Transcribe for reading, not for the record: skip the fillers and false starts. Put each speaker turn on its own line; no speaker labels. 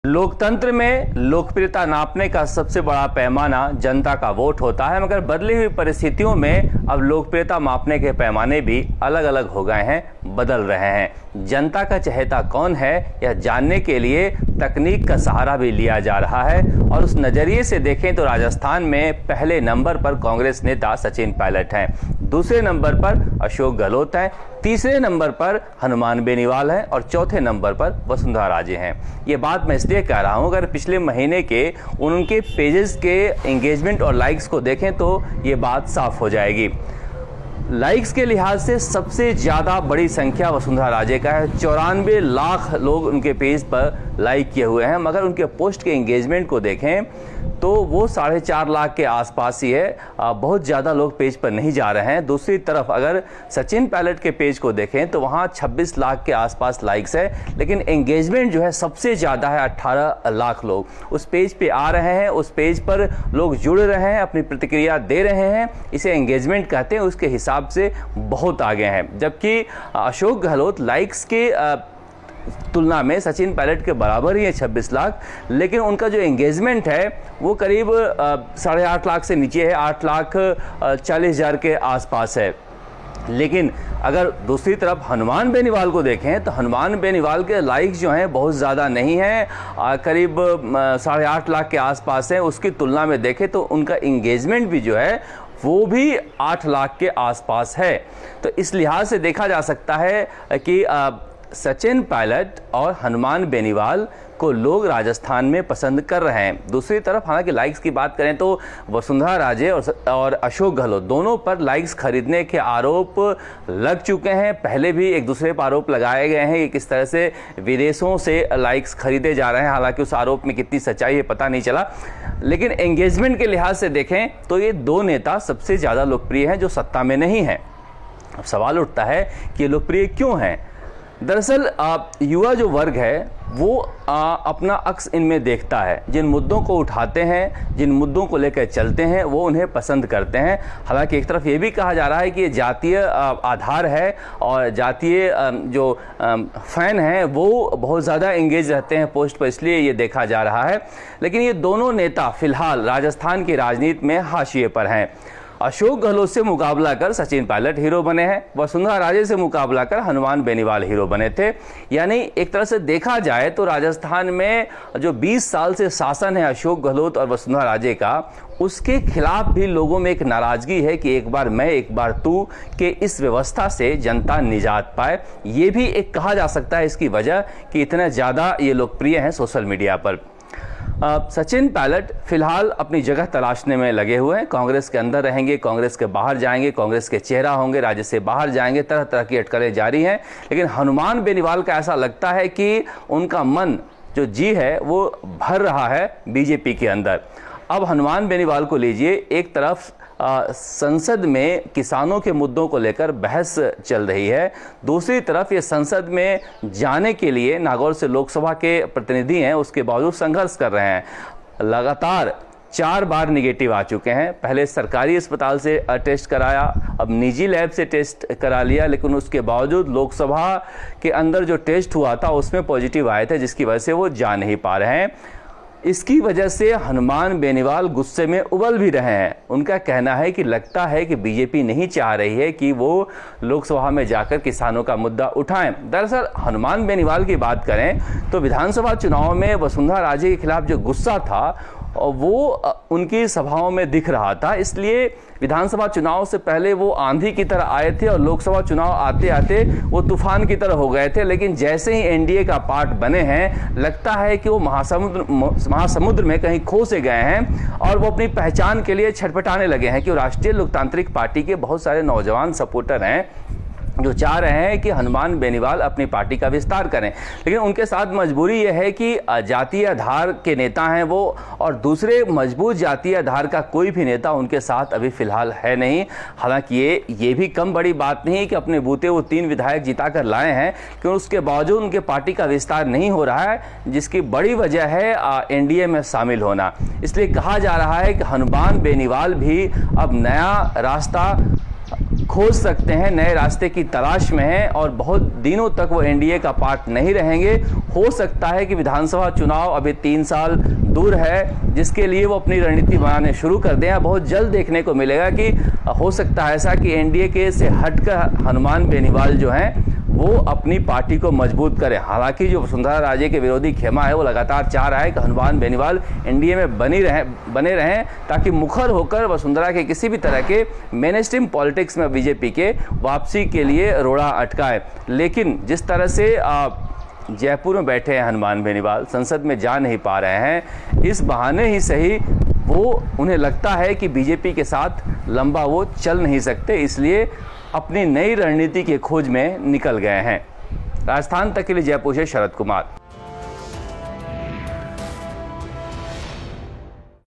लोकतंत्र में लोकप्रियता नापने का सबसे बड़ा पैमाना जनता का वोट होता है, मगर बदली हुई परिस्थितियों में अब लोकप्रियता मापने के पैमाने भी अलग अलग हो गए हैं, बदल रहे हैं। जनता का चहेता कौन है यह जानने के लिए तकनीक का सहारा भी लिया जा रहा है और उस नज़रिए से देखें तो राजस्थान में पहले नंबर पर कांग्रेस नेता सचिन पायलट हैं, दूसरे नंबर पर अशोक गहलोत हैं, तीसरे नंबर पर हनुमान बेनीवाल हैं और चौथे नंबर पर वसुंधरा राजे हैं। ये बात मैं इसलिए कह रहा हूँ, अगर पिछले महीने के उनके पेजेस के एंगेजमेंट और लाइक्स को देखें तो ये बात साफ हो जाएगी। लाइक्स के लिहाज से सबसे ज़्यादा बड़ी संख्या वसुंधरा राजे का है, 94 लाख लोग उनके पेज पर लाइक किए हुए हैं, मगर उनके पोस्ट के एंगेजमेंट को देखें तो वो 4.5 लाख के आसपास ही है। बहुत ज़्यादा लोग पेज पर नहीं जा रहे हैं। दूसरी तरफ अगर सचिन पायलट के पेज को देखें तो वहाँ 26 लाख के आसपास लाइक्स है, लेकिन एंगेजमेंट जो है सबसे ज़्यादा है, 18 लाख लोग उस पेज पे आ रहे हैं, उस पेज पर लोग जुड़ रहे हैं, अपनी प्रतिक्रिया दे रहे हैं, इसे एंगेजमेंट कहते हैं। उसके हिसाब से बहुत आगे हैं, जबकि अशोक गहलोत लाइक्स के तुलना में सचिन पायलट के बराबर ही है, 26 लाख, लेकिन उनका जो एंगेजमेंट है वो करीब 8.5 लाख से नीचे है, 8,40,000 के आसपास है। लेकिन अगर दूसरी तरफ हनुमान बेनीवाल को देखें तो हनुमान बेनीवाल के लाइक्स जो हैं बहुत ज़्यादा नहीं हैं, करीब 8.5 लाख के आसपास है। उसकी तुलना में देखें तो उनका एंगेजमेंट भी जो है वो भी 8 लाख के आसपास है। तो इस लिहाज से देखा जा सकता है कि सचिन पायलट और हनुमान बेनीवाल को लोग राजस्थान में पसंद कर रहे हैं। दूसरी तरफ हालांकि लाइक्स की बात करें तो वसुंधरा राजे और अशोक गहलोत दोनों पर लाइक्स खरीदने के आरोप लग चुके हैं। पहले भी एक दूसरे पर आरोप लगाए गए हैं कि किस तरह से विदेशों से लाइक्स खरीदे जा रहे हैं, हालांकि उस आरोप में कितनी सच्चाई है पता नहीं चला। लेकिन एंगेजमेंट के लिहाज से देखें तो ये दो नेता सबसे ज़्यादा लोकप्रिय हैं जो सत्ता में नहीं हैं। अब सवाल उठता है कि ये लोकप्रिय क्यों हैं। दरअसल युवा जो वर्ग है वो अपना अक्स इनमें देखता है। जिन मुद्दों को उठाते हैं, जिन मुद्दों को लेकर चलते हैं, वो उन्हें पसंद करते हैं। हालांकि एक तरफ ये भी कहा जा रहा है कि ये जातीय आधार है और जातीय जो फ़ैन हैं वो बहुत ज़्यादा एंगेज रहते हैं पोस्ट पर, इसलिए ये देखा जा रहा है। लेकिन ये दोनों नेता फ़िलहाल राजस्थान की राजनीति में हाशिए पर हैं। अशोक गहलोत से मुकाबला कर सचिन पायलट हीरो बने हैं, वसुंधरा राजे से मुकाबला कर हनुमान बेनीवाल हीरो बने थे। यानी एक तरह से देखा जाए तो राजस्थान में जो 20 साल से शासन है अशोक गहलोत और वसुंधरा राजे का, उसके खिलाफ भी लोगों में एक नाराज़गी है कि एक बार मैं एक बार तू के इस व्यवस्था से जनता निजात पाए। ये भी एक कहा जा सकता है इसकी वजह कि इतना ज़्यादा ये लोकप्रिय हैं सोशल मीडिया पर। सचिन पायलट फिलहाल अपनी जगह तलाशने में लगे हुए हैं। कांग्रेस के अंदर रहेंगे, कांग्रेस के बाहर जाएंगे, कांग्रेस के चेहरा होंगे, राज्य से बाहर जाएंगे, तरह तरह की अटकलें जारी हैं। लेकिन हनुमान बेनीवाल का ऐसा लगता है कि उनका मन जो जी है वो भर रहा है बीजेपी के अंदर। अब हनुमान बेनीवाल को लीजिए, एक तरफ संसद में किसानों के मुद्दों को लेकर बहस चल रही है, दूसरी तरफ ये संसद में जाने के लिए नागौर से लोकसभा के प्रतिनिधि हैं, उसके बावजूद संघर्ष कर रहे हैं। लगातार 4 बार निगेटिव आ चुके हैं। पहले सरकारी अस्पताल से टेस्ट कराया, अब निजी लैब से टेस्ट करा लिया, लेकिन उसके बावजूद लोकसभा के अंदर जो टेस्ट हुआ था उसमें पॉजिटिव आए थे, जिसकी वजह से वो जा नहीं पा रहे हैं। इसकी वजह से हनुमान बेनीवाल गुस्से में उबल भी रहे हैं। उनका कहना है कि लगता है कि बीजेपी नहीं चाह रही है कि वो लोकसभा में जाकर किसानों का मुद्दा उठाएं। दरअसल हनुमान बेनीवाल की बात करें तो विधानसभा चुनाव में वसुंधरा राजे के खिलाफ जो गुस्सा था वो उनकी सभाओं में दिख रहा था, इसलिए विधानसभा चुनाव से पहले वो आंधी की तरह आए थे और लोकसभा चुनाव आते आते वो तूफान की तरह हो गए थे। लेकिन जैसे ही एनडीए का पार्ट बने हैं, लगता है कि वो महासमुद्र में कहीं खो से गए हैं और वो अपनी पहचान के लिए छटपटाने लगे हैं कि राष्ट्रीय लोकतांत्रिक पार्टी के बहुत सारे नौजवान सपोर्टर हैं जो चाह रहे हैं कि हनुमान बेनीवाल अपनी पार्टी का विस्तार करें। लेकिन उनके साथ मजबूरी यह है कि जातीय आधार के नेता हैं वो, और दूसरे मजबूत जातीय आधार का कोई भी नेता उनके साथ अभी फिलहाल है नहीं। हालांकि ये भी कम बड़ी बात नहीं है कि अपने बूते वो 3 विधायक जिता कर लाए हैं, क्योंकि उसके बावजूद उनके पार्टी का विस्तार नहीं हो रहा है, जिसकी बड़ी वजह है एनडीए में शामिल होना। इसलिए कहा जा रहा है कि हनुमान बेनीवाल भी अब नया रास्ता खोज सकते हैं, नए रास्ते की तलाश में हैं और बहुत दिनों तक वो एनडीए का पार्ट नहीं रहेंगे। हो सकता है कि विधानसभा चुनाव अभी 3 साल दूर है, जिसके लिए वो अपनी रणनीति बनाने शुरू कर दें। बहुत जल्द देखने को मिलेगा कि हो सकता है ऐसा कि एनडीए के से हटकर हनुमान बेनीवाल जो हैं वो अपनी पार्टी को मजबूत करें। हालांकि जो वसुंधरा राजे के विरोधी खेमा है वो लगातार चाह रहा है कि हनुमान बेनीवाल एनडीए में बने रहें ताकि मुखर होकर वसुंधरा के किसी भी तरह के मेन स्ट्रीम पॉलिटिक्स में बीजेपी के वापसी के लिए रोड़ा अटकाए। लेकिन जिस तरह से जयपुर में बैठे हैं हनुमान बेनीवाल, संसद में जा नहीं पा रहे हैं, इस बहाने ही सही वो उन्हें लगता है कि बीजेपी के साथ लंबा वो चल नहीं सकते, इसलिए अपनी नई रणनीति की खोज में निकल गए हैं। राजस्थान तक के लिए जयपुर से शरद कुमार।